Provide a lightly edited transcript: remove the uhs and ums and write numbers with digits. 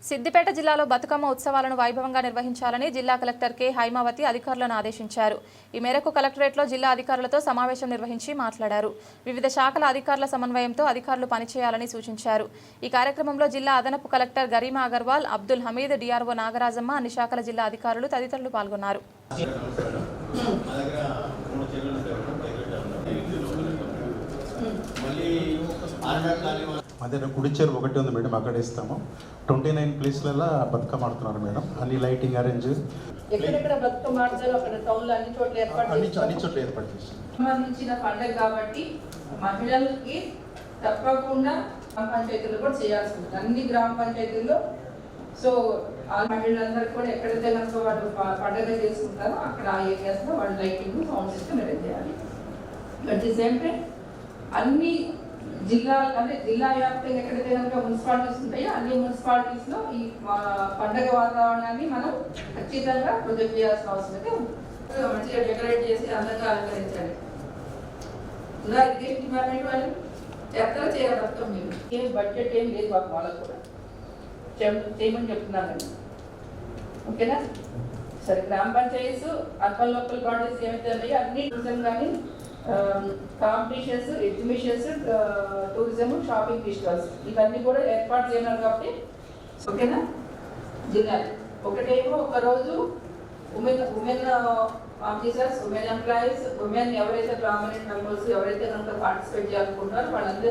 సిద్దిపేట జిల్లాలో బతుకమ్మ ఉత్సవాలను వైభవంగా నిర్వహించాలని జిల్లా కలెక్టర్ కె హైమావతి అధికారులను ఆదేశించారు. ఈ మేరకు కలెక్టరేట్లో జిల్లా అధికారులతో సమావేశం నిర్వహించి మాట్లాడారు. వివిధ శాఖల అధికారుల సమన్వయంతో అధికారులు పనిచేయాలని సూచించారు. ఈ కార్యక్రమంలో జిల్లా అదనపు కలెక్టర్ గరీమా అగర్వాల్, అబ్దుల్ హమీద్, డిఆర్ఓ నాగరాజమ్మ, అన్ని శాఖల జిల్లా అధికారులు తదితరులు పాల్గొన్నారు. అదే కుడిచేరు ఒకటి ఉంది మేడం, అక్కడ ఇస్తాము. 29 ప్లేస్లలో బతుకమ్మ ఆడుతున్నారు మేడం. అన్ని లైటింగ్ అరేంజ్ ఎక్కడెక్కడ బతుకమ్మ ఆడతారో అక్కడ టౌన్లో అన్ని చోట్ల ఏర్పాటు చేసి సంబంధించిన పండుగ కాబట్టి మహిళలకి తప్పకుండా గ్రామ పంచాయతీలు కూడా చేయాల్సి ఉంటుంది. అన్ని గ్రామ పంచాయతీల్లో సో ఆ మహిళలందరూ కూడా ఎక్కడైతే కనుక వాళ్ళు పండుగ చేసుకుంటారో అక్కడ ఆ ఏరియాస్లో వాళ్ళు లైటింగ్ సౌండ్ సిస్టమ్ అరేంజ్ చేయాలి. అట్ ది సేమ్ టైం అన్ని జిల్లా వ్యాప్తంగా ఎక్కడైతే కనుక మున్సిపాలిటీస్ ఉంటాయో అన్ని మున్సిపాలిటీస్లో ఈ పండగ వాతావరణాన్ని మనం ఖచ్చితంగా ప్రొజెక్ట్ చేయాల్సిన అవసరం అయితే మంచిగా డెకరేట్ చేసి అందంగా అలంకరించాలి. ఇరిగేషన్ డిపార్ట్మెంట్ వాళ్ళు ఎక్కడ చేయగలుగుతాం. మీరు ఏం బడ్జెట్ ఏం లేదు వాళ్ళకు కూడా చేయమని చెప్తున్నానండి. ఓకేనా? సరే, గ్రామ పంచాయతీస్ అర్బన్ లోకల్ బాడీస్ ఏమైతే ఉన్నాయో అన్ని టూరిజం కానీ competitions, exhibitions, tourism, shopping festivals ఇవన్నీ కూడా ఏర్పాటు చేయన్నారు కాబట్టి ఓకేనా. జిల్లా ఒకటేమో ఒకరోజు women officers, women employees, women ఎవరైతే ప్రామినెంట్ మెంబర్స్ ఎవరైతే కనుక పార్టిసిపేట్ చేయాలనుకుంటున్నారో వాళ్ళందరూ